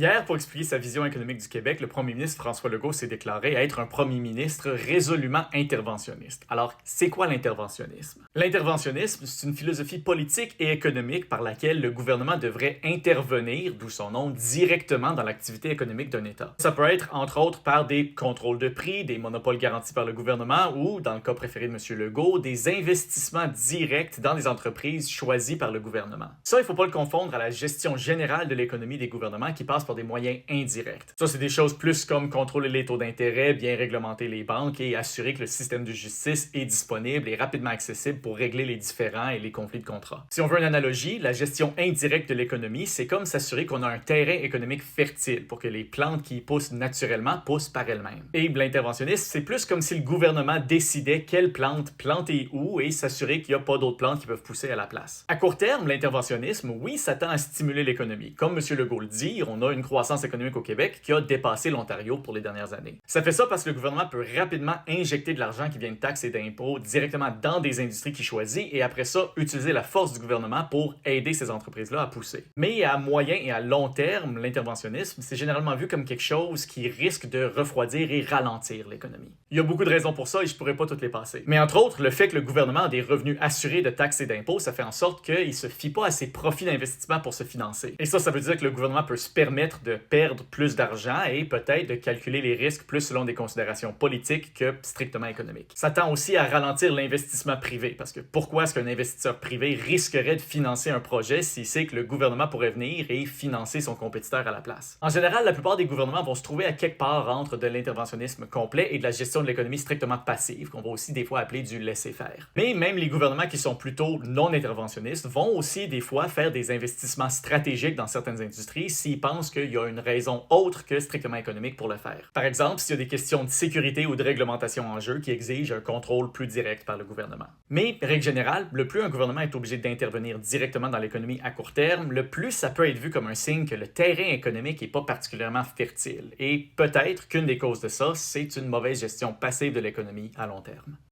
Hier, pour expliquer sa vision économique du Québec, le premier ministre François Legault s'est déclaré être un premier ministre résolument interventionniste. Alors, c'est quoi l'interventionnisme? L'interventionnisme, c'est une philosophie politique et économique par laquelle le gouvernement devrait intervenir, d'où son nom, directement dans l'activité économique d'un État. Ça peut être, entre autres, par des contrôles de prix, des monopoles garantis par le gouvernement ou, dans le cas préféré de M. Legault, des investissements directs dans des entreprises choisies par le gouvernement. Ça, il ne faut pas le confondre à la gestion générale de l'économie des gouvernements qui passe par des moyens indirects. Ça, c'est des choses plus comme contrôler les taux d'intérêt, bien réglementer les banques et assurer que le système de justice est disponible et rapidement accessible pour régler les différends et les conflits de contrats. Si on veut une analogie, la gestion indirecte de l'économie, c'est comme s'assurer qu'on a un terrain économique fertile pour que les plantes qui y poussent naturellement poussent par elles-mêmes. Et l'interventionnisme, c'est plus comme si le gouvernement décidait quelle plante planter où et s'assurer qu'il n'y a pas d'autres plantes qui peuvent pousser à la place. À court terme, l'interventionnisme, oui, ça tend à stimuler l'économie. Comme M. Legault le dit, on a une croissance économique au Québec qui a dépassé l'Ontario pour les dernières années. Ça fait ça parce que le gouvernement peut rapidement injecter de l'argent qui vient de taxes et d'impôts directement dans des industries qu'il choisit et après ça, utiliser la force du gouvernement pour aider ces entreprises-là à pousser. Mais à moyen et à long terme, l'interventionnisme, c'est généralement vu comme quelque chose qui risque de refroidir et ralentir l'économie. Il y a beaucoup de raisons pour ça et je pourrais pas toutes les passer. Mais entre autres, le fait que le gouvernement a des revenus assurés de taxes et d'impôts, ça fait en sorte qu'il se fie pas à ses profits d'investissement pour se financer. Et ça veut dire que le gouvernement peut se permettre de perdre plus d'argent et peut-être de calculer les risques plus selon des considérations politiques que strictement économiques. Ça tend aussi à ralentir l'investissement privé, parce que pourquoi est-ce qu'un investisseur privé risquerait de financer un projet s'il sait que le gouvernement pourrait venir et financer son compétiteur à la place? En général, la plupart des gouvernements vont se trouver à quelque part entre de l'interventionnisme complet et de la gestion de l'économie strictement passive, qu'on va aussi des fois appeler du laisser-faire. Mais même les gouvernements qui sont plutôt non interventionnistes vont aussi des fois faire des investissements stratégiques dans certaines industries s'ils pensent qu'il y a une raison autre que strictement économique pour le faire. Par exemple, s'il y a des questions de sécurité ou de réglementation en jeu qui exigent un contrôle plus direct par le gouvernement. Mais, règle générale, le plus un gouvernement est obligé d'intervenir directement dans l'économie à court terme, le plus ça peut être vu comme un signe que le terrain économique n'est pas particulièrement fertile. Et peut-être qu'une des causes de ça, c'est une mauvaise gestion passive de l'économie à long terme.